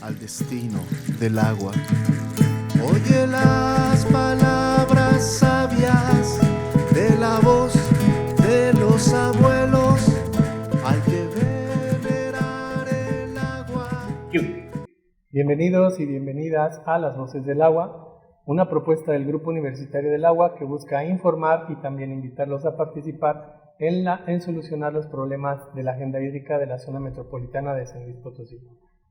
al destino del agua. Oye las palabras sabias de la voz de los abuelos, hay que venerar el agua. Bienvenidos y bienvenidas a Las Voces del Agua, una propuesta del Grupo Universitario del Agua que busca informar y también invitarlos a participar en solucionar los problemas de la agenda hídrica de la zona metropolitana de San Luis Potosí.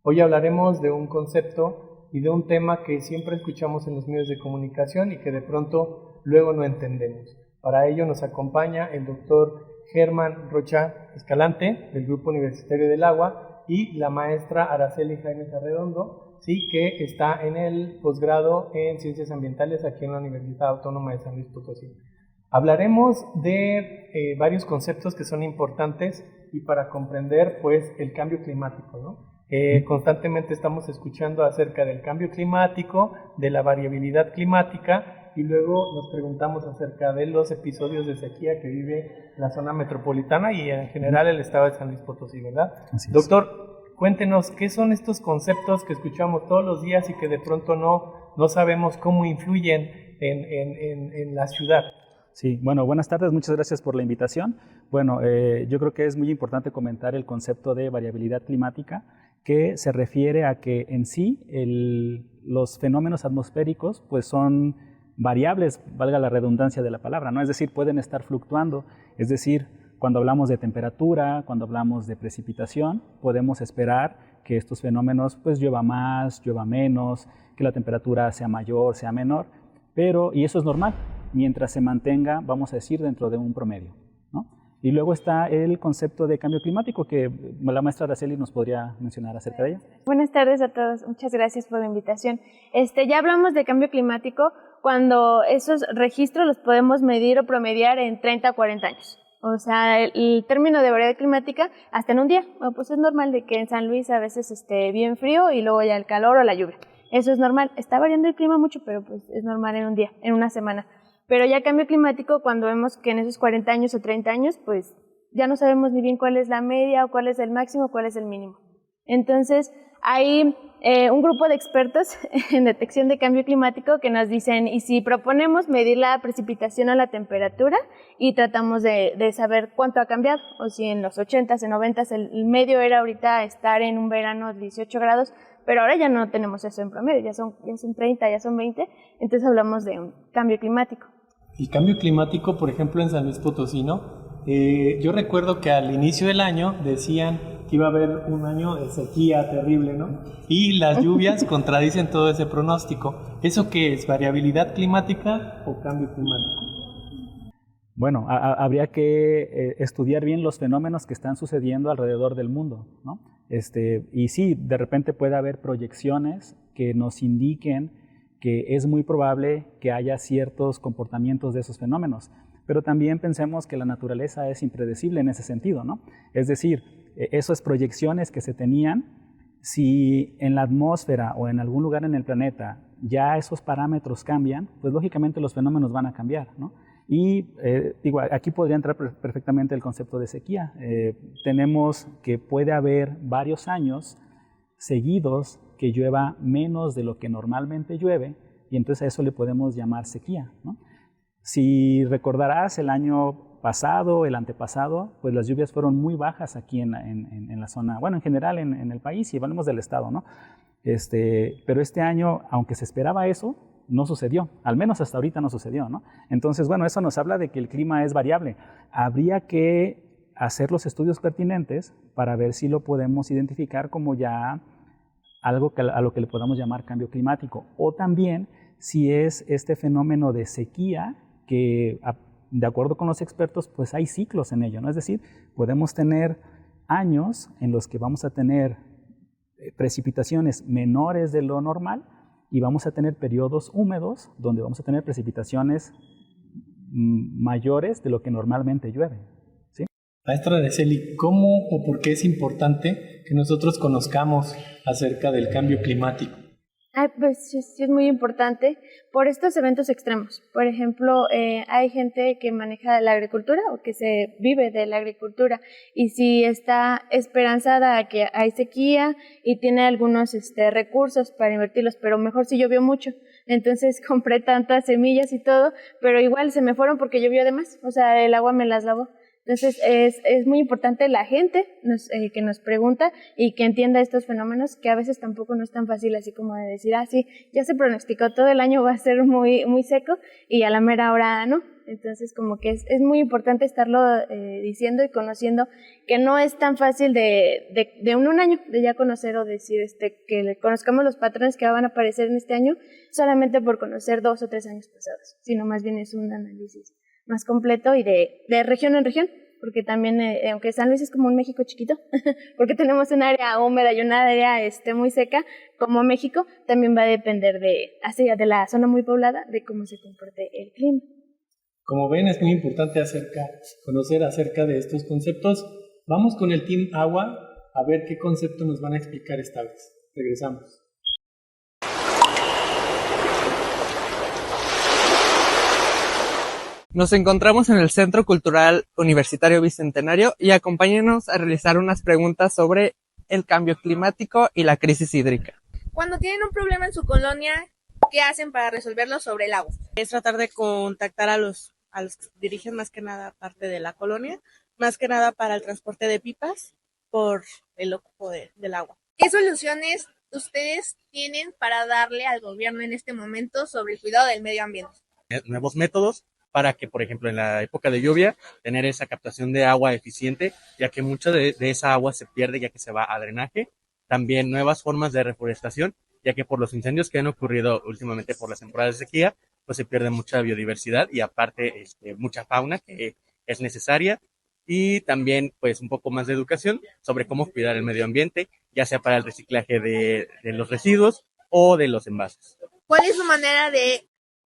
Hoy hablaremos de un concepto y de un tema que siempre escuchamos en los medios de comunicación y que de pronto luego no entendemos. Para ello nos acompaña el doctor Germán Rocha Escalante del Grupo Universitario del Agua y la maestra Araceli Jaime Arredondo, sí, que está en el posgrado en Ciencias Ambientales aquí en la Universidad Autónoma de San Luis Potosí. Hablaremos de varios conceptos que son importantes y para comprender pues el cambio climático, ¿no? Constantemente estamos escuchando acerca del cambio climático, de la variabilidad climática y luego nos preguntamos acerca de los episodios de sequía que vive la zona metropolitana y en general el estado de San Luis Potosí, ¿verdad? Doctor, cuéntenos qué son estos conceptos que escuchamos todos los días y que de pronto no sabemos cómo influyen en la ciudad. Sí, bueno, buenas tardes, muchas gracias por la invitación. Bueno, yo creo que es muy importante comentar el concepto de variabilidad climática, que se refiere a que en sí los fenómenos atmosféricos pues son variables, valga la redundancia de la palabra, ¿no? Es decir, pueden estar fluctuando, es decir, cuando hablamos de temperatura, cuando hablamos de precipitación, podemos esperar que estos fenómenos pues llueva más, llueva menos, que la temperatura sea mayor, sea menor, y eso es normal, mientras se mantenga, vamos a decir, dentro de un promedio, ¿no? Y luego está el concepto de cambio climático, que la maestra Araceli nos podría mencionar acerca de ello. Buenas tardes a todos, muchas gracias por la invitación. Ya hablamos de cambio climático cuando esos registros los podemos medir o promediar en 30 o 40 años. O sea, el término de variabilidad climática hasta en un día. Bueno, pues es normal de que en San Luis a veces esté bien frío y luego ya el calor o la lluvia. Eso es normal. Está variando el clima mucho, pero pues es normal en un día, en una semana. Pero ya cambio climático, cuando vemos que en esos 40 años o 30 años, pues ya no sabemos ni bien cuál es la media o cuál es el máximo o cuál es el mínimo. Entonces, hay un grupo de expertos en detección de cambio climático que nos dicen, y si proponemos medir la precipitación o la temperatura y tratamos de saber cuánto ha cambiado, o si en los 80s, en 90s, el medio era ahorita estar en un verano de 18 grados, pero ahora ya no tenemos eso en promedio, ya son 30, ya son 20, entonces hablamos de un cambio climático. El cambio climático, por ejemplo, en San Luis Potosí, ¿no? Yo recuerdo que al inicio del año decían que iba a haber un año de sequía terrible, ¿no? Y las lluvias contradicen todo ese pronóstico. ¿Eso qué es? ¿Variabilidad climática o cambio climático? Bueno, habría que estudiar bien los fenómenos que están sucediendo alrededor del mundo, ¿no? Y sí, de repente puede haber proyecciones que nos indiquen que es muy probable que haya ciertos comportamientos de esos fenómenos, pero también pensemos que la naturaleza es impredecible en ese sentido, ¿no? Es decir, esas proyecciones que se tenían, si en la atmósfera o en algún lugar en el planeta ya esos parámetros cambian, pues lógicamente los fenómenos van a cambiar, ¿no? Y aquí podría entrar perfectamente el concepto de sequía. Tenemos que puede haber varios años seguidos que llueva menos de lo que normalmente llueve y entonces a eso le podemos llamar sequía, ¿no? Si recordarás el año pasado, el antepasado, pues las lluvias fueron muy bajas aquí en la zona, bueno, en general en el país y hablamos del estado, ¿no? Pero este año, aunque se esperaba eso, no sucedió, al menos hasta ahorita no sucedió, ¿no? Entonces, bueno, eso nos habla de que el clima es variable. Habría que hacer los estudios pertinentes para ver si lo podemos identificar como ya algo a lo que le podamos llamar cambio climático, o también si es este fenómeno de sequía que, de acuerdo con los expertos, pues hay ciclos en ello, ¿no? Es decir, podemos tener años en los que vamos a tener precipitaciones menores de lo normal y vamos a tener periodos húmedos donde vamos a tener precipitaciones mayores de lo que normalmente llueve, ¿sí? Maestra Araceli, ¿cómo o por qué es importante que nosotros conozcamos acerca del cambio climático? Pues sí es muy importante por estos eventos extremos. Por ejemplo, hay gente que maneja la agricultura o que se vive de la agricultura y si está esperanzada a que hay sequía y tiene algunos recursos para invertirlos, pero mejor si llovió mucho, entonces compré tantas semillas y todo, pero igual se me fueron porque llovió de más, o sea, el agua me las lavó. Entonces es muy importante la gente que nos pregunta y que entienda estos fenómenos, que a veces tampoco no es tan fácil así como de decir, sí, ya se pronosticó, todo el año va a ser muy, muy seco y a la mera hora no. Entonces como que es muy importante estarlo diciendo y conociendo, que no es tan fácil de un año de ya conocer o decir que conozcamos los patrones que van a aparecer en este año solamente por conocer 2 o 3 años pasados, sino más bien es un análisis más completo y de región en región, porque también, aunque San Luis es como un México chiquito, porque tenemos un área húmeda y una área muy seca, como México, también va a depender de la zona muy poblada, de cómo se comporte el clima. Como ven, es muy importante conocer acerca de estos conceptos. Vamos con el Team Agua a ver qué concepto nos van a explicar esta vez. Regresamos. Nos encontramos en el Centro Cultural Universitario Bicentenario y acompáñenos a realizar unas preguntas sobre el cambio climático y la crisis hídrica. Cuando tienen un problema en su colonia, ¿qué hacen para resolverlo sobre el agua? Es tratar de contactar a los que dirigen más que nada parte de la colonia, más que nada para el transporte de pipas por el ocupo del agua. ¿Qué soluciones ustedes tienen para darle al gobierno en este momento sobre el cuidado del medio ambiente? Nuevos métodos para que, por ejemplo, en la época de lluvia, tener esa captación de agua eficiente, ya que mucha de esa agua se pierde ya que se va a drenaje. También nuevas formas de reforestación, ya que por los incendios que han ocurrido últimamente por las temporadas de sequía, pues se pierde mucha biodiversidad y aparte mucha fauna que es necesaria. Y también pues un poco más de educación sobre cómo cuidar el medio ambiente, ya sea para el reciclaje de los residuos o de los envases. ¿Cuál es su manera de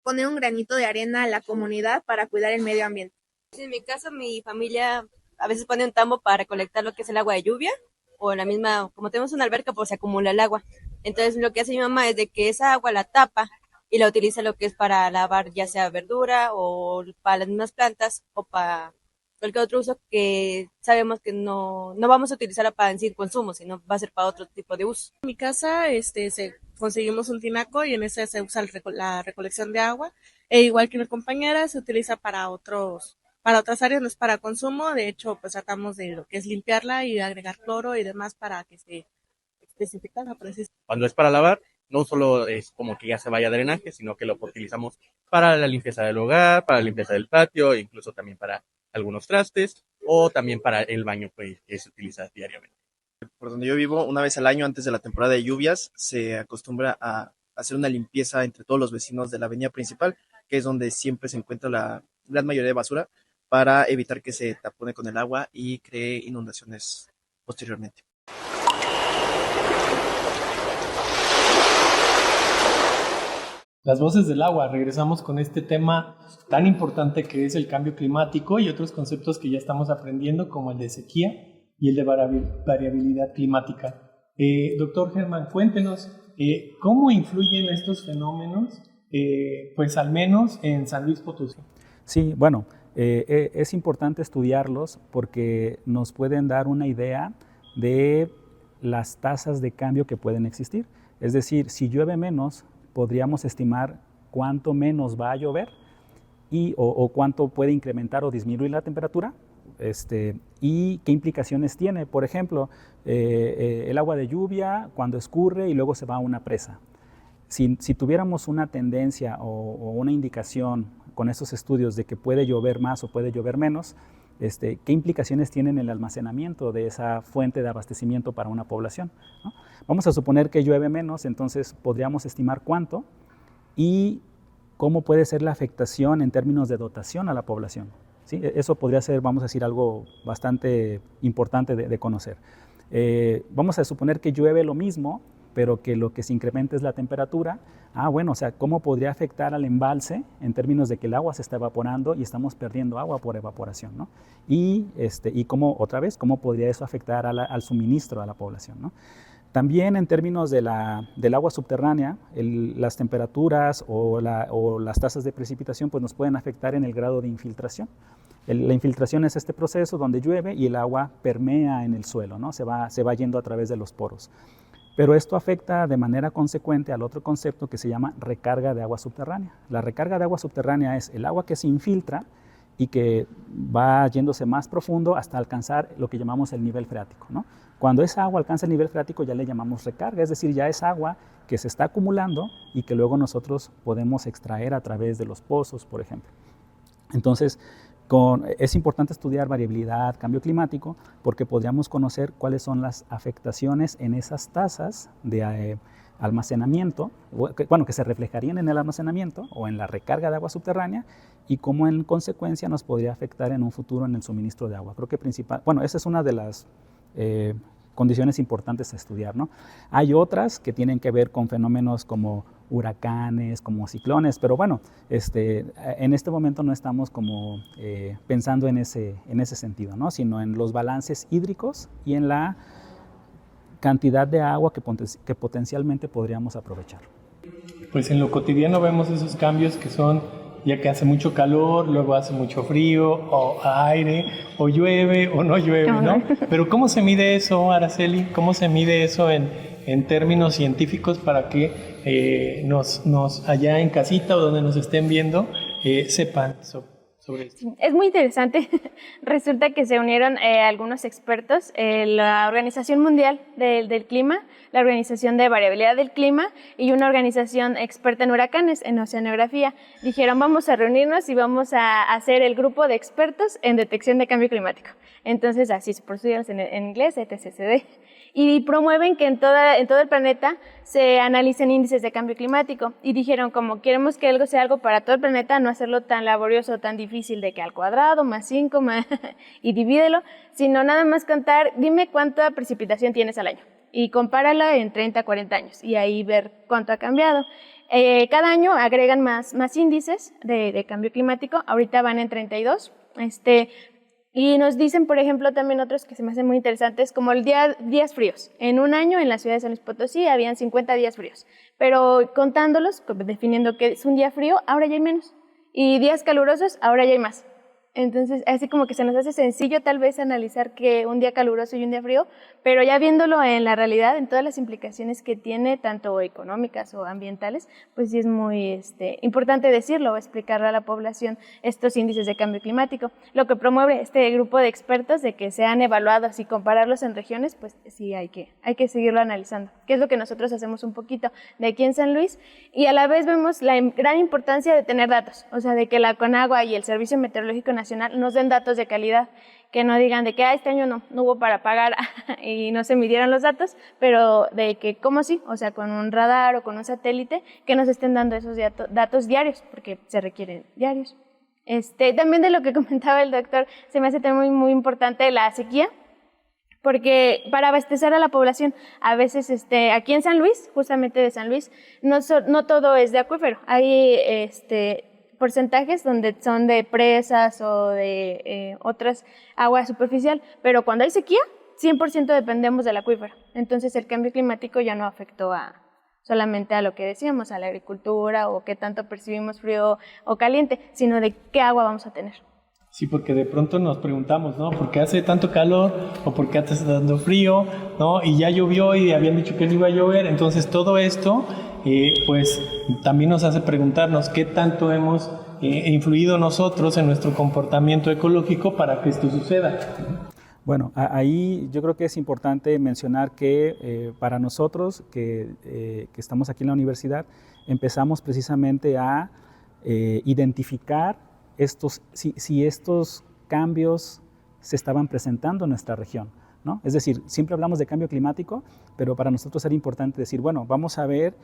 poner un granito de arena a la comunidad para cuidar el medio ambiente? En mi caso, mi familia a veces pone un tambo para recolectar lo que es el agua de lluvia, o la misma, como tenemos una alberca, pues se acumula el agua. Entonces lo que hace mi mamá es de que esa agua la tapa y la utiliza lo que es para lavar ya sea verdura o para las mismas plantas o para cualquier otro uso que sabemos que no vamos a utilizarla para en sí consumo, sino va a ser para otro tipo de uso. En mi casa conseguimos un tinaco y en ese se usa la recolección de agua, e igual que mi compañera se utiliza para otras áreas, no es para consumo. De hecho, pues tratamos de lo que es limpiarla y agregar cloro y demás para que se especifique la precisión. Cuando es para lavar, no solo es como que ya se vaya a drenaje, sino que lo utilizamos para la limpieza del hogar, para la limpieza del patio, incluso también para algunos trastes o también para el baño pues, que se utiliza diariamente. Por donde yo vivo, una vez al año antes de la temporada de lluvias, se acostumbra a hacer una limpieza entre todos los vecinos de la avenida principal, que es donde siempre se encuentra la gran mayoría de basura, para evitar que se tapone con el agua y cree inundaciones posteriormente. Las voces del agua, regresamos con este tema tan importante que es el cambio climático y otros conceptos que ya estamos aprendiendo como el de sequía y el de variabilidad climática. Doctor Germán, cuéntenos cómo influyen estos fenómenos, pues al menos en San Luis Potosí. Sí, bueno, es importante estudiarlos porque nos pueden dar una idea de las tasas de cambio que pueden existir. Es decir, si llueve menos, podríamos estimar cuánto menos va a llover o cuánto puede incrementar o disminuir la temperatura y qué implicaciones tiene. Por ejemplo, el agua de lluvia cuando escurre y luego se va a una presa. Si tuviéramos una tendencia o una indicación con estos estudios de que puede llover más o puede llover menos, ¿qué implicaciones tiene en el almacenamiento de esa fuente de abastecimiento para una población, ¿no? Vamos a suponer que llueve menos, entonces podríamos estimar cuánto y cómo puede ser la afectación en términos de dotación a la población, ¿sí? Eso podría ser, vamos a decir, algo bastante importante de conocer. Vamos a suponer que llueve lo mismo, pero que lo que se incrementa es la temperatura. Bueno, o sea, ¿cómo podría afectar al embalse en términos de que el agua se está evaporando y estamos perdiendo agua por evaporación, ¿no? Y cómo, otra vez, ¿cómo podría eso afectar al suministro a la población, ¿no? También en términos del agua subterránea, las temperaturas o las tasas de precipitación pues nos pueden afectar en el grado de infiltración. La infiltración es este proceso donde llueve y el agua permea en el suelo, ¿no? Se va yendo a través de los poros. Pero esto afecta de manera consecuente al otro concepto que se llama recarga de agua subterránea. La recarga de agua subterránea es el agua que se infiltra y que va yéndose más profundo hasta alcanzar lo que llamamos el nivel freático, ¿no? Cuando esa agua alcanza el nivel freático ya le llamamos recarga, es decir, ya es agua que se está acumulando y que luego nosotros podemos extraer a través de los pozos, por ejemplo. Entonces, es importante estudiar variabilidad, cambio climático, porque podríamos conocer cuáles son las afectaciones en esas tasas de almacenamiento, que se reflejarían en el almacenamiento o en la recarga de agua subterránea y cómo en consecuencia nos podría afectar en un futuro en el suministro de agua. Creo que esa es una de las condiciones importantes a estudiar, ¿no? Hay otras que tienen que ver con fenómenos como huracanes, como ciclones, pero bueno, en este momento no estamos como pensando en ese sentido, ¿no? Sino en los balances hídricos y en la cantidad de agua que potencialmente podríamos aprovechar. Pues en lo cotidiano vemos esos cambios que son ya que hace mucho calor, luego hace mucho frío, o aire, o llueve o no llueve, ¿no? Pero ¿cómo se mide eso, Araceli? ¿Cómo se mide eso en términos científicos para que nos allá en casita o donde nos estén viendo sepan sobre esto? Es muy interesante. Resulta que se unieron algunos expertos, la Organización Mundial del Clima, la Organización de Variabilidad del Clima y una organización experta en huracanes, en oceanografía. Dijeron, vamos a reunirnos y vamos a hacer el grupo de expertos en detección de cambio climático. Entonces, así por eso en inglés, ETCCD. Y promueven que en todo el planeta se analicen índices de cambio climático. Y dijeron, como queremos que algo sea algo para todo el planeta, no hacerlo tan laborioso, tan difícil de que al cuadrado, más 5, y divídelo, sino nada más contar, dime cuánta precipitación tienes al año. Y compárala en 30, 40 años, y ahí ver cuánto ha cambiado. Cada año agregan más índices de cambio climático, ahorita van en 32, y nos dicen, por ejemplo, también otros que se me hacen muy interesantes, como días fríos. En un año, en la ciudad de San Luis Potosí, habían 50 días fríos. Pero contándolos, definiendo que es un día frío, ahora ya hay menos. Y días calurosos, ahora ya hay más. Entonces, así como que se nos hace sencillo tal vez analizar que un día caluroso y un día frío, pero ya viéndolo en la realidad, en todas las implicaciones que tiene, tanto económicas o ambientales, pues sí es muy importante decirlo o explicarle a la población estos índices de cambio climático. Lo que promueve este grupo de expertos de que sean evaluados y compararlos en regiones, pues sí hay que seguirlo analizando, que es lo que nosotros hacemos un poquito de aquí en San Luis, y a la vez vemos la gran importancia de tener datos, o sea, de que la Conagua y el Servicio Meteorológico Nacional nos den datos de calidad, que no digan de que este año no hubo para pagar y no se midieron los datos, pero de que cómo sí, o sea, con un radar o con un satélite, que nos estén dando esos datos diarios, porque se requieren diarios. También de lo que comentaba el doctor, se me hace muy, muy importante la sequía, porque para abastecer a la población, a veces aquí en San Luis, justamente de San Luis, no todo es de acuífero, hay porcentajes donde son de presas o de otras agua superficial, pero cuando hay sequía, 100% dependemos del acuífero. Entonces el cambio climático ya no afectó solamente a lo que decíamos, a la agricultura o qué tanto percibimos frío o caliente, sino de qué agua vamos a tener. Sí, porque de pronto nos preguntamos, ¿no? ¿Por qué hace tanto calor o por qué está dando frío? ¿No? Y ya llovió y habían dicho que no iba a llover. Entonces todo esto pues también nos hace preguntarnos qué tanto hemos influido nosotros en nuestro comportamiento ecológico para que esto suceda. Bueno, ahí yo creo que es importante mencionar que para nosotros que estamos aquí en la universidad, empezamos precisamente a identificar si estos cambios se estaban presentando en nuestra región, ¿no? Es decir, siempre hablamos de cambio climático, pero para nosotros era importante decir, bueno, vamos a ver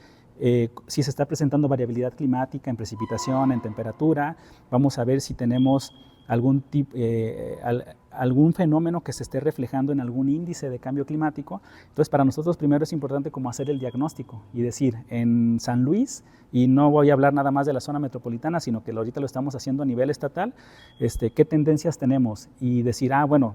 si se está presentando variabilidad climática en precipitación, en temperatura, vamos a ver si tenemos algún fenómeno que se esté reflejando en algún índice de cambio climático. Entonces, para nosotros primero es importante como hacer el diagnóstico y decir, en San Luis, y no voy a hablar nada más de la zona metropolitana, sino que ahorita lo estamos haciendo a nivel estatal, qué tendencias tenemos y decir, bueno,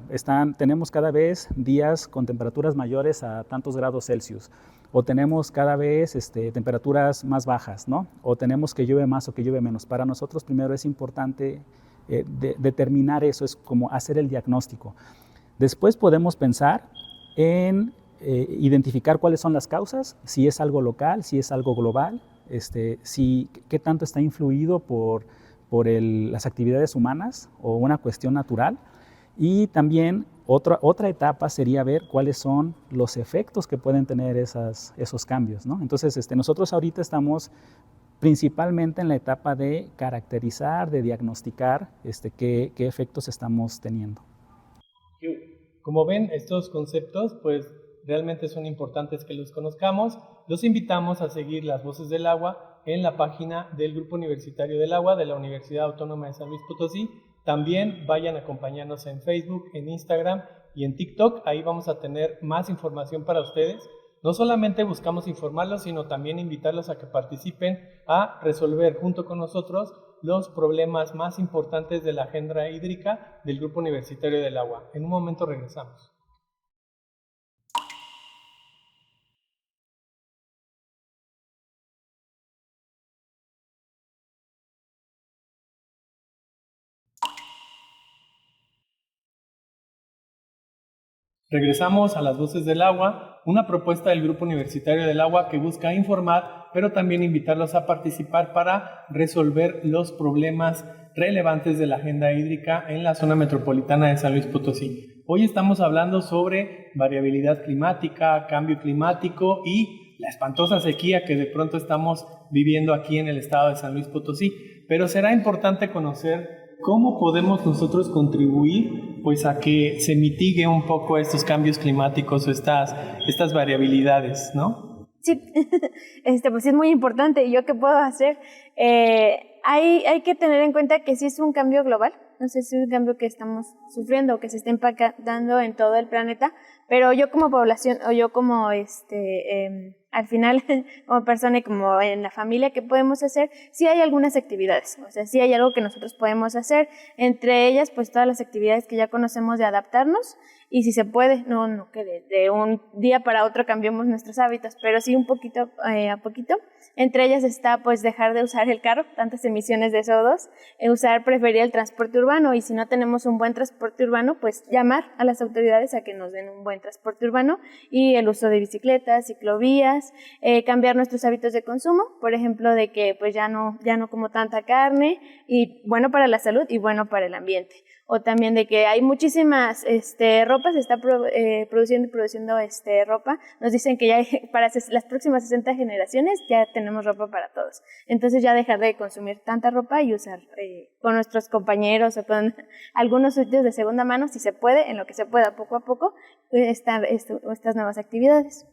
tenemos cada vez días con temperaturas mayores a tantos grados Celsius, o tenemos cada vez temperaturas más bajas, ¿no? O tenemos que llueve más o que llueve menos. Para nosotros primero es importante determinar eso, es como hacer el diagnóstico. Después podemos pensar en identificar cuáles son las causas, si es algo local, si es algo global, qué tanto está influido por las actividades humanas o una cuestión natural. Y también otra etapa sería ver cuáles son los efectos que pueden tener esos cambios, ¿no? Entonces, nosotros ahorita estamos principalmente en la etapa de caracterizar, de diagnosticar qué efectos estamos teniendo. Como ven, estos conceptos pues realmente son importantes que los conozcamos. Los invitamos a seguir Las Voces del Agua en la página del Grupo Universitario del Agua de la Universidad Autónoma de San Luis Potosí. También vayan a acompañarnos en Facebook, en Instagram y en TikTok. Ahí vamos a tener más información para ustedes. No solamente buscamos informarlos, sino también invitarlos a que participen a resolver junto con nosotros los problemas más importantes de la agenda hídrica del Grupo Universitario del Agua. En un momento regresamos. Regresamos a Las Voces del Agua, una propuesta del Grupo Universitario del Agua que busca informar, pero también invitarlos a participar para resolver los problemas relevantes de la agenda hídrica en la zona metropolitana de San Luis Potosí. Hoy estamos hablando sobre variabilidad climática, cambio climático y la espantosa sequía que de pronto estamos viviendo aquí en el estado de San Luis Potosí. Pero será importante conocer cómo podemos nosotros contribuir pues a que se mitigue un poco estos cambios climáticos o estas variabilidades, ¿no? Sí, pues es muy importante. ¿Y yo qué puedo hacer? Hay que tener en cuenta que sí es un cambio global, no sé si es un cambio que estamos sufriendo o que se está impactando en todo el planeta, pero yo como población o yo como al final como persona y como en la familia, ¿qué podemos hacer? Sí hay algunas actividades, o sea, sí hay algo que nosotros podemos hacer, entre ellas pues todas las actividades que ya conocemos de adaptarnos y si se puede, no que de un día para otro cambiemos nuestros hábitos, pero sí un poquito a poquito. Entre ellas está pues dejar de usar el carro, tantas emisiones de CO2, preferir el transporte urbano y si no tenemos un buen transporte urbano, pues llamar a las autoridades a que nos den un buen transporte urbano y el uso de bicicletas, ciclovías, cambiar nuestros hábitos de consumo, por ejemplo, de que pues ya no como tanta carne y bueno para la salud y bueno para el ambiente. O también de que hay muchísimas ropa, se está produciendo ropa. Nos dicen que ya para las próximas 60 generaciones ya tenemos ropa para todos. Entonces ya dejar de consumir tanta ropa y usar con nuestros compañeros o con algunos sitios de segunda mano, si se puede, en lo que se pueda, poco a poco, estas nuevas actividades.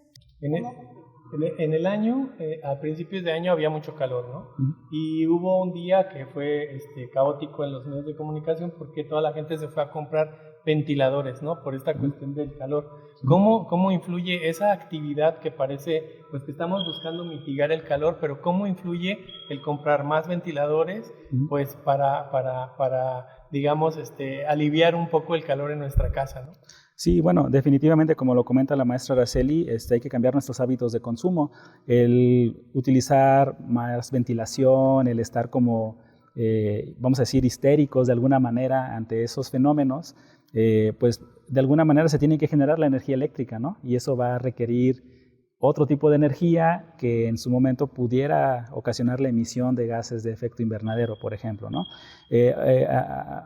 En el año, a principios de año había mucho calor, ¿no? Y hubo un día que fue caótico en los medios de comunicación porque toda la gente se fue a comprar ventiladores, ¿no? Por esta cuestión del calor. ¿Cómo influye esa actividad que parece, pues que estamos buscando mitigar el calor, pero cómo influye el comprar más ventiladores, pues para digamos, aliviar un poco el calor en nuestra casa, ¿no? Sí, bueno, definitivamente, como lo comenta la maestra Araceli, hay que cambiar nuestros hábitos de consumo, el utilizar más ventilación, el estar como, vamos a decir, histéricos de alguna manera ante esos fenómenos, pues de alguna manera se tiene que generar la energía eléctrica, ¿no? Y eso va a requerir otro tipo de energía que en su momento pudiera ocasionar la emisión de gases de efecto invernadero, por ejemplo, ¿no?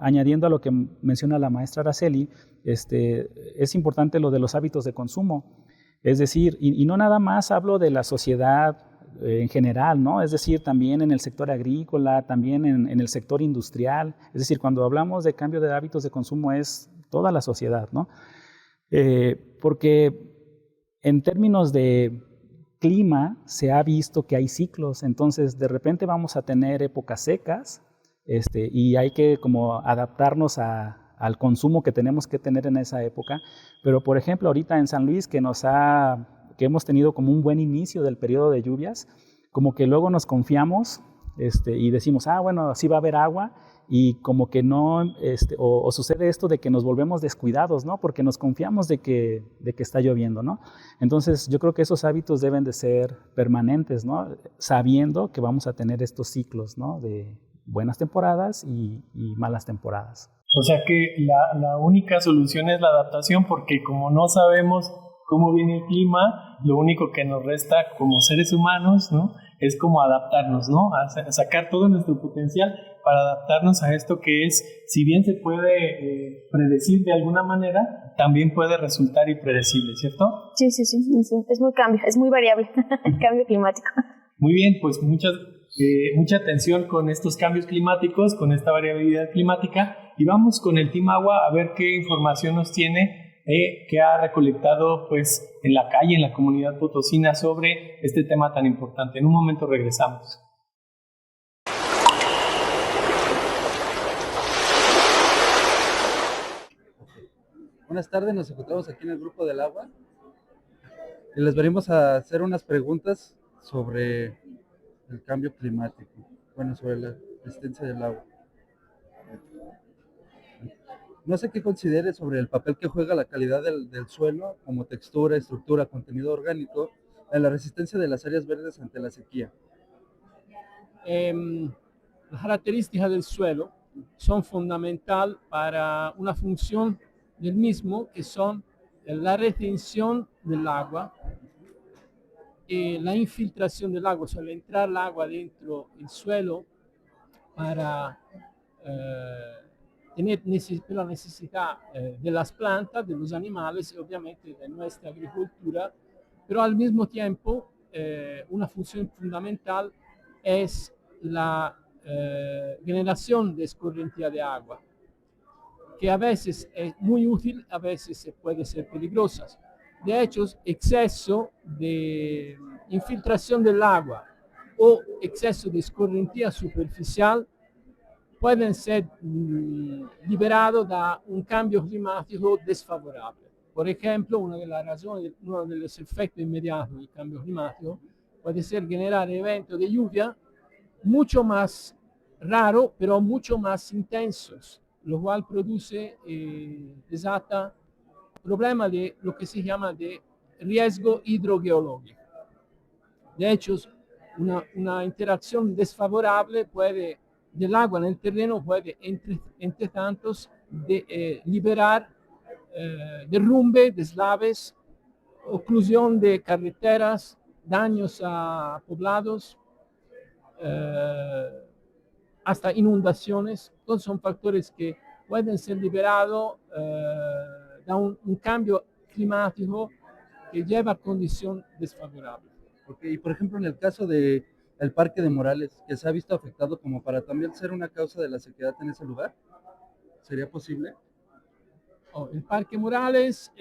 Añadiendo a lo que menciona la maestra Araceli, es importante lo de los hábitos de consumo, es decir, y no nada más hablo de la sociedad en general, ¿no? Es decir, también en el sector agrícola, también en el sector industrial, es decir, cuando hablamos de cambio de hábitos de consumo es toda la sociedad, ¿no? Porque en términos de clima se ha visto que hay ciclos, entonces de repente vamos a tener épocas secas y hay que como adaptarnos a al consumo que tenemos que tener en esa época. Pero, por ejemplo, ahorita en San Luis, que hemos tenido como un buen inicio del periodo de lluvias, como que luego nos confiamos y decimos, bueno, sí va a haber agua, y como que no, o sucede esto de que nos volvemos descuidados, ¿no? Porque nos confiamos de que está lloviendo, ¿no? Entonces, yo creo que esos hábitos deben de ser permanentes, ¿no? Sabiendo que vamos a tener estos ciclos, ¿no? De buenas temporadas y malas temporadas. O sea que la única solución es la adaptación, porque como no sabemos cómo viene el clima, lo único que nos resta como seres humanos, ¿no? Es como adaptarnos, ¿no? A sacar todo nuestro potencial para adaptarnos a esto que es, si bien se puede predecir de alguna manera, también puede resultar impredecible, ¿cierto? Sí, es muy variable el cambio climático. Muy bien, pues mucha atención con estos cambios climáticos, con esta variabilidad climática, y vamos con el Team Agua a ver qué información nos tiene que ha recolectado pues en la calle, en la comunidad potosina, sobre este tema tan importante. En un momento regresamos. Buenas tardes, nos encontramos aquí en el Grupo del Agua y les venimos a hacer unas preguntas sobre el cambio climático, sobre la existencia del agua. No sé qué considere sobre el papel que juega la calidad del suelo como textura, estructura, contenido orgánico en la resistencia de las áreas verdes ante la sequía. Las características del suelo son fundamental para una función del mismo, que son la retención del agua y la infiltración del agua, o sea, entrar el agua dentro del suelo para tener la necesidad de las plantas, de los animales y obviamente de nuestra agricultura, pero al mismo tiempo una función fundamental es la generación de escorrentía de agua, que a veces es muy útil, a veces puede ser peligrosa. De hecho, exceso de infiltración del agua o exceso de escorrentía superficial pueden ser liberados de un cambio climático desfavorable. Por ejemplo, una de las razones, uno de los efectos inmediatos del cambio climático puede ser generar eventos de lluvia mucho más raros, pero mucho más intensos, lo cual produce, desata problema de lo que se llama de riesgo hidrogeológico. De hecho, una interacción desfavorable del agua en el terreno puede, entre tantos, liberar derrumbe, deslaves, oclusión de carreteras, daños a poblados, hasta inundaciones. Todos son factores que pueden ser liberados de un cambio climático que lleva a condición desfavorable. Okay. Y por ejemplo, en el caso del Parque de Morales, que se ha visto afectado como para también ser una causa de la sequedad en ese lugar, ¿sería posible? El Parque Morales,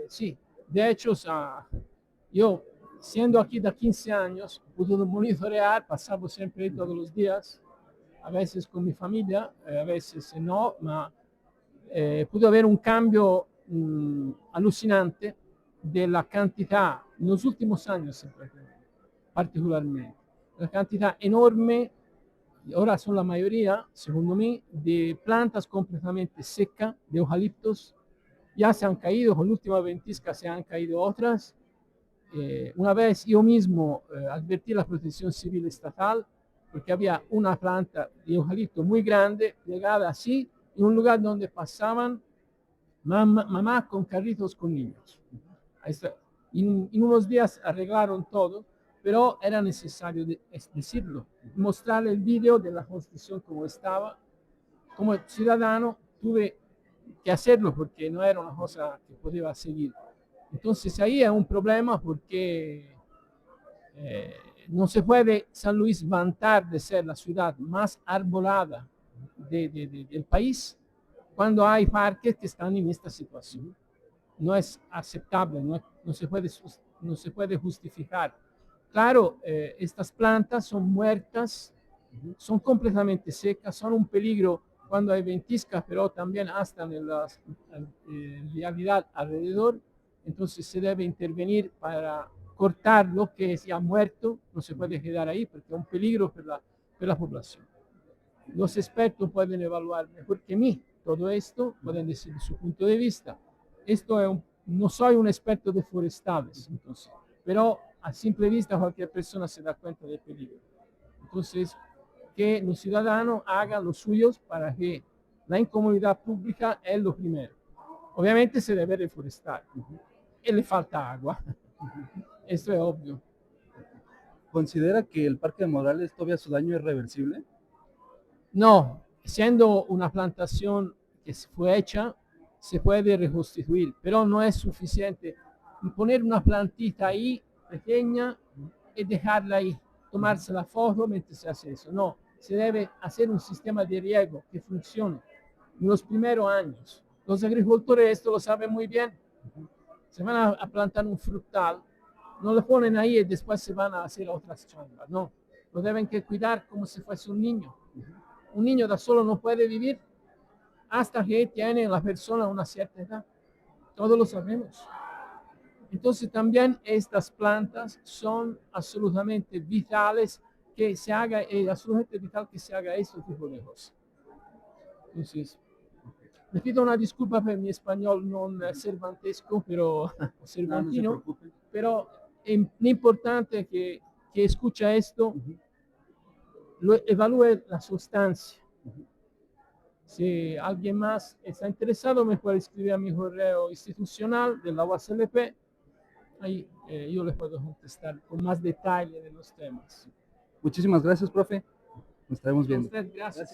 sí. De hecho, yo, siendo aquí de 15 años, pude monitorear, pasaba siempre todos los días, a veces con mi familia, a veces no, pero pude ver un cambio alucinante de la cantidad, en los últimos años particularmente, la cantidad enorme, ahora son la mayoría, según mí, de plantas completamente secas, de eucaliptos. Ya se han caído, con la última ventisca se han caído otras. Una vez yo mismo advertí a la Protección Civil Estatal porque había una planta de eucalipto muy grande, pegada así, en un lugar donde pasaban mamá con carritos con niños. En unos días arreglaron todo, pero era necesario decirlo, mostrar el video de la construcción como estaba. Como ciudadano tuve que hacerlo porque no era una cosa que podía seguir. Entonces ahí es un problema porque no se puede San Luis vantar de ser la ciudad más arbolada del país cuando hay parques que están en esta situación. No es aceptable, no se puede justificar. Claro, estas plantas son muertas, son completamente secas, son un peligro cuando hay ventiscas, pero también hasta en la vialidad alrededor. Entonces se debe intervenir para cortar lo que se ha muerto, no se puede quedar ahí porque es un peligro para la población. Los expertos pueden evaluar mejor que mí todo esto, pueden decir su punto de vista. Esto es no soy un experto de forestales, entonces, pero a simple vista cualquier persona se da cuenta del peligro. Entonces, que los ciudadanos hagan los suyos para que la incomodidad pública es lo primero. Obviamente se debe reforestar y le falta agua. Esto es obvio. ¿Considera que el Parque de Morales todavía su daño es reversible? No, siendo una plantación que fue hecha, se puede reconstituir, pero no es suficiente poner una plantita ahí pequeña y dejarla ahí, tomarse la foto mientras se hace eso. No, se debe hacer un sistema de riego que funcione en los primeros años. Los agricultores esto lo saben muy bien. Se van a plantar un frutal, no lo ponen ahí y después se van a hacer otras chambas. No, lo deben que cuidar como si fuese un niño. Un niño da solo no puede vivir hasta que tiene la persona una cierta edad. Todos lo sabemos. Entonces también estas plantas son absolutamente vitales que se haga, absolutamente vital que se haga este tipo de cosas. Entonces, le pido una disculpa por mi español no cervantesco, pero cervantino, no pero es importante que escucha esto, evalúe la sustancia. Si alguien más está interesado, me puede escribir a mi correo institucional de la UASLP. Ahí yo les puedo contestar con más detalle de los temas. Muchísimas gracias, profe. Nos estaremos viendo. A usted, gracias.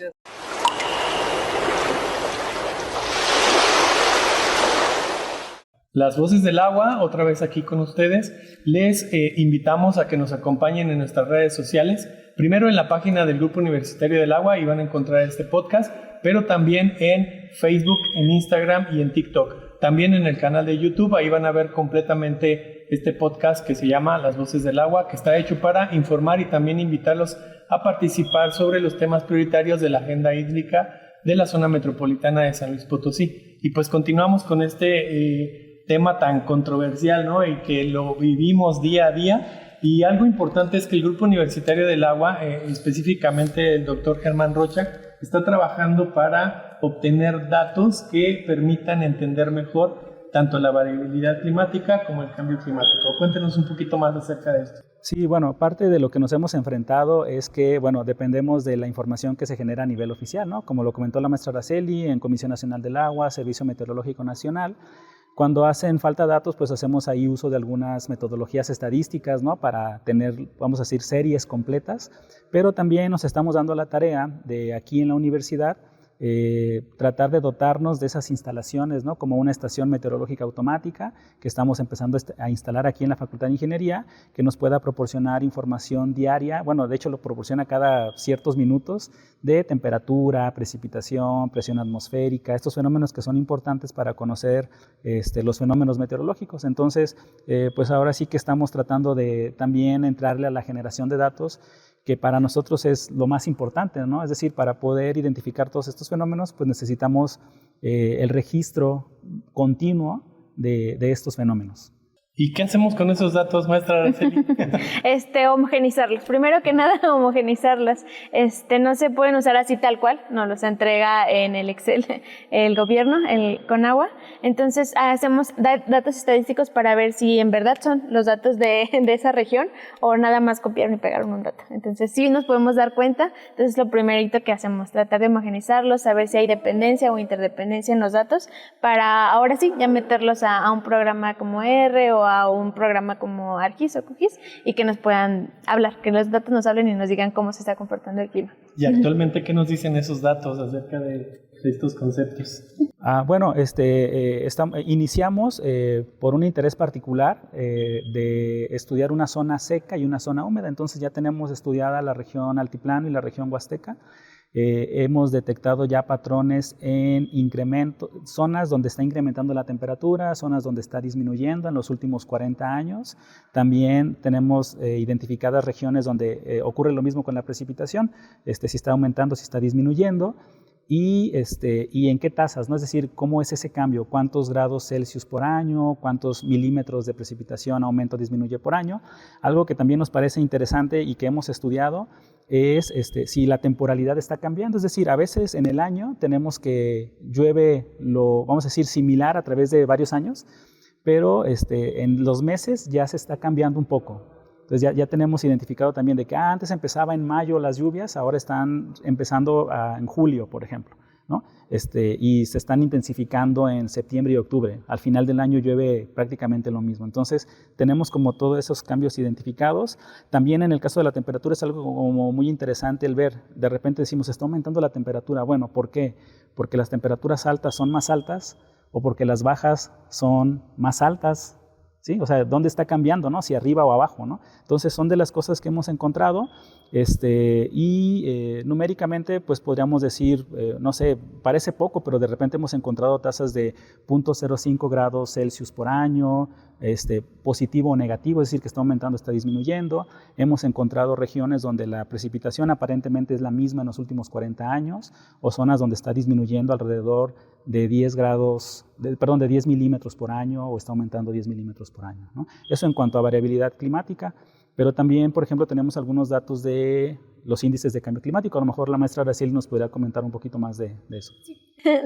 Las Voces del Agua, otra vez aquí con ustedes. Les invitamos a que nos acompañen en nuestras redes sociales. Primero en la página del Grupo Universitario del Agua, y van a encontrar este podcast, pero también en Facebook, en Instagram y en TikTok. También en el canal de YouTube, ahí van a ver completamente este podcast que se llama Las Voces del Agua, que está hecho para informar y también invitarlos a participar sobre los temas prioritarios de la agenda hídrica de la zona metropolitana de San Luis Potosí. Y pues continuamos con este tema tan controversial, ¿no? Y que lo vivimos día a día. Y algo importante es que el Grupo Universitario del Agua, específicamente el doctor Germán Rocha, está trabajando para obtener datos que permitan entender mejor tanto la variabilidad climática como el cambio climático. Cuéntenos un poquito más acerca de esto. Sí, bueno, parte de lo que nos hemos enfrentado es que, bueno, dependemos de la información que se genera a nivel oficial, ¿no? Como lo comentó la maestra Araceli, en Comisión Nacional del Agua, Servicio Meteorológico Nacional. Cuando hacen falta datos, pues hacemos ahí uso de algunas metodologías estadísticas, ¿no? Para tener, vamos a decir, series completas, pero también nos estamos dando la tarea de aquí en la universidad tratar de dotarnos de esas instalaciones, ¿no? Como una estación meteorológica automática que estamos empezando a instalar aquí en la Facultad de Ingeniería, que nos pueda proporcionar información diaria, bueno, de hecho lo proporciona cada ciertos minutos, de temperatura, precipitación, presión atmosférica, estos fenómenos que son importantes para conocer los fenómenos meteorológicos. Entonces, pues ahora sí que estamos tratando de también entrarle a la generación de datos, que para nosotros es lo más importante, ¿no? Es decir, para poder identificar todos estos fenómenos, pues necesitamos el registro continuo de estos fenómenos. ¿Y qué hacemos con esos datos, maestra Araceli? Homogenizarlos. Primero que nada, homogenizarlos. No se pueden usar así tal cual, no los entrega en el Excel el gobierno, con agua. Entonces, hacemos datos estadísticos para ver si en verdad son los datos de esa región o nada más copiaron y pegaron un dato. Entonces, sí nos podemos dar cuenta. Entonces, lo primerito que hacemos, tratar de homogenizarlos, saber si hay dependencia o interdependencia en los datos, para ahora sí ya meterlos a un programa como R o a un programa como ArcGIS o QGIS y que nos puedan hablar, que los datos nos hablen y nos digan cómo se está comportando el clima. ¿Y actualmente qué nos dicen esos datos acerca de estos conceptos? Bueno, iniciamos por un interés particular de estudiar una zona seca y una zona húmeda. Entonces ya tenemos estudiada la región altiplano y la región huasteca. Hemos detectado ya patrones en incremento, zonas donde está incrementando la temperatura, zonas donde está disminuyendo en los últimos 40 años. También tenemos identificadas regiones donde ocurre lo mismo con la precipitación, si está aumentando, si está disminuyendo. y en qué tasas, ¿no? Es decir, cómo es ese cambio, cuántos grados Celsius por año, cuántos milímetros de precipitación aumenta o disminuye por año. Algo que también nos parece interesante y que hemos estudiado es si la temporalidad está cambiando, es decir, a veces en el año tenemos que llueve vamos a decir, similar a través de varios años, pero en los meses ya se está cambiando un poco. Entonces ya tenemos identificado también de que antes empezaba en mayo las lluvias, ahora están empezando en julio, por ejemplo, ¿no? Y se están intensificando en septiembre y octubre. Al final del año llueve prácticamente lo mismo. Entonces tenemos como todos esos cambios identificados. También en el caso de la temperatura es algo como muy interesante el ver. De repente decimos, está aumentando la temperatura. Bueno, ¿por qué? Porque las temperaturas altas son más altas o porque las bajas son más altas. ¿Sí? O sea, ¿dónde está cambiando, no? Si arriba o abajo, ¿no? Entonces son de las cosas que hemos encontrado numéricamente pues podríamos decir, no sé, parece poco, pero de repente hemos encontrado tasas de 0.05 grados Celsius por año, positivo o negativo, es decir, que está aumentando, está disminuyendo. Hemos encontrado regiones donde la precipitación aparentemente es la misma en los últimos 40 años, o zonas donde está disminuyendo alrededor de 10 milímetros por año, o está aumentando 10 milímetros por año, ¿no? Eso en cuanto a variabilidad climática, pero también, por ejemplo, tenemos algunos datos de los índices de cambio climático. A lo mejor la maestra Araceli nos podría comentar un poquito más de eso. Sí.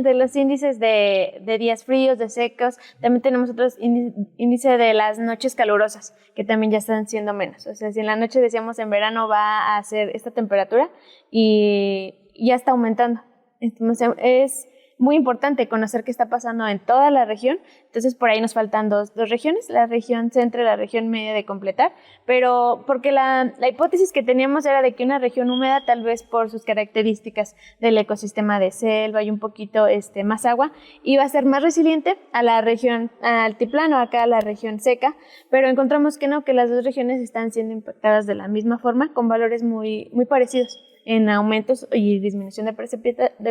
De los índices de días fríos, de secos, también tenemos otros índices de las noches calurosas, que también ya están siendo menos. O sea, si en la noche decíamos en verano va a ser esta temperatura y ya está aumentando. Entonces, es muy importante conocer qué está pasando en toda la región. Entonces por ahí nos faltan dos regiones, la región centro y la región media de completar, pero porque la hipótesis que teníamos era de que una región húmeda, tal vez por sus características del ecosistema de selva y un poquito más agua, iba a ser más resiliente a la región altiplano, acá a la región seca, pero encontramos que no, que las dos regiones están siendo impactadas de la misma forma, con valores muy, muy parecidos en aumentos y disminución de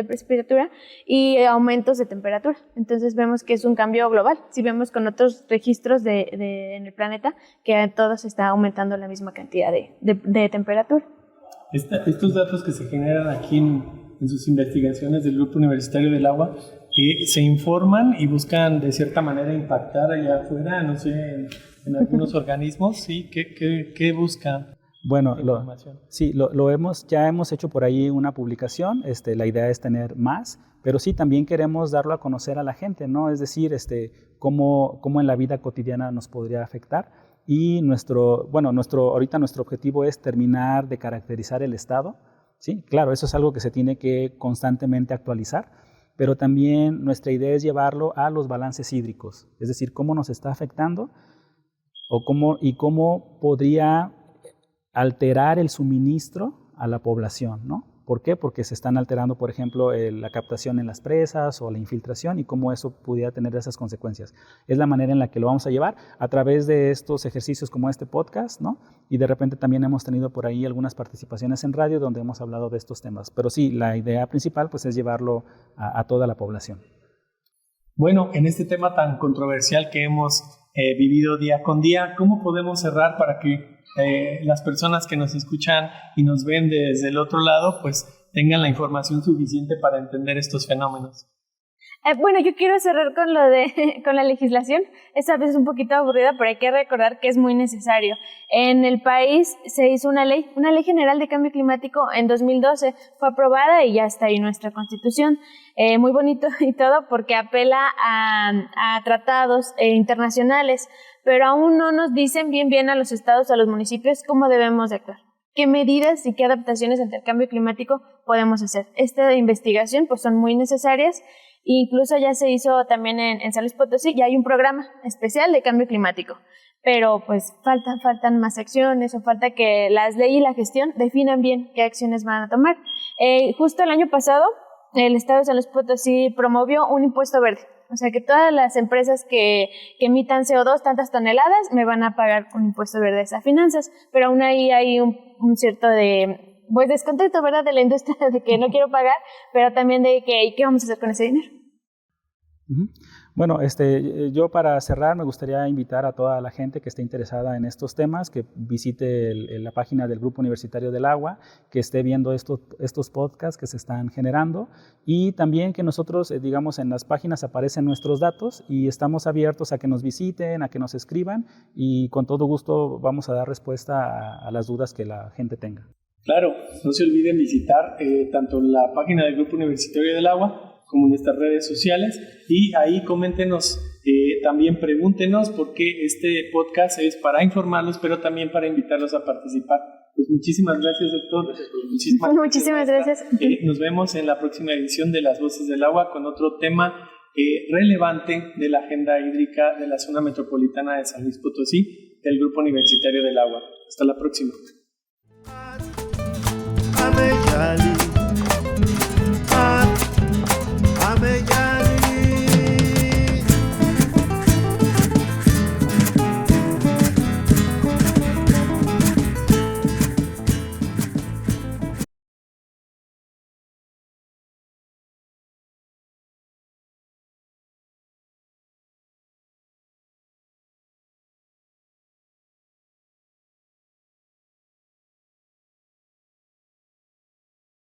precipitatura y aumentos de temperatura. Entonces vemos que es un cambio global. Si vemos con otros registros en el planeta, que a todos está aumentando la misma cantidad de temperatura. Estos datos que se generan aquí en sus investigaciones del Grupo Universitario del Agua, se informan y buscan de cierta manera impactar allá afuera, no sé, en algunos organismos, ¿sí? ¿Qué buscan? Bueno, ya hemos hecho por ahí una publicación, la idea es tener más, pero sí también queremos darlo a conocer a la gente, ¿no? Es decir, cómo en la vida cotidiana nos podría afectar. Y ahorita nuestro objetivo es terminar de caracterizar el estado, ¿sí? Claro, eso es algo que se tiene que constantemente actualizar, pero también nuestra idea es llevarlo a los balances hídricos, es decir, cómo nos está afectando y cómo podría alterar el suministro a la población, ¿no? ¿Por qué? Porque se están alterando, por ejemplo, la captación en las presas o la infiltración y cómo eso pudiera tener esas consecuencias. Es la manera en la que lo vamos a llevar a través de estos ejercicios como este podcast, ¿no? Y de repente también hemos tenido por ahí algunas participaciones en radio donde hemos hablado de estos temas. Pero sí, la idea principal pues es llevarlo a toda la población. Bueno, en este tema tan controversial que hemos vivido día con día, ¿cómo podemos cerrar para que las personas que nos escuchan y nos ven desde el otro lado pues tengan la información suficiente para entender estos fenómenos? Bueno, yo quiero cerrar con la legislación. Esta vez es un poquito aburrida, pero hay que recordar que es muy necesario. En el país se hizo una ley general de cambio climático en 2012, fue aprobada y ya está ahí nuestra Constitución. Muy bonito y todo porque apela a tratados internacionales, pero aún no nos dicen bien a los estados, a los municipios, cómo debemos de actuar. ¿Qué medidas y qué adaptaciones ante el cambio climático podemos hacer? Esta investigación pues son muy necesarias. Incluso ya se hizo también en San Luis Potosí, ya hay un programa especial de cambio climático, pero pues faltan más acciones o falta que las leyes y la gestión definan bien qué acciones van a tomar. Justo el año pasado, el Estado de San Luis Potosí promovió un impuesto verde, o sea que todas las empresas que emitan CO2, tantas toneladas, me van a pagar un impuesto verde a esas finanzas, pero aún ahí hay un cierto pues descontento, ¿verdad?, de la industria de que no quiero pagar, pero también de que ¿qué vamos a hacer con ese dinero? Bueno, yo para cerrar me gustaría invitar a toda la gente que esté interesada en estos temas que visite la página del Grupo Universitario del Agua, que esté viendo estos podcasts que se están generando y también que nosotros, digamos, en las páginas aparecen nuestros datos y estamos abiertos a que nos visiten, a que nos escriban y con todo gusto vamos a dar respuesta a las dudas que la gente tenga. Claro, no se olviden visitar tanto la página del Grupo Universitario del Agua como en nuestras redes sociales y ahí coméntenos, también pregúntenos porque este podcast es para informarlos pero también para invitarlos a participar. Pues muchísimas gracias, doctor. Muchísimas gracias. Nos vemos en la próxima edición de Las Voces del Agua con otro tema relevante de la agenda hídrica de la zona metropolitana de San Luis Potosí del Grupo Universitario del Agua. Hasta la próxima.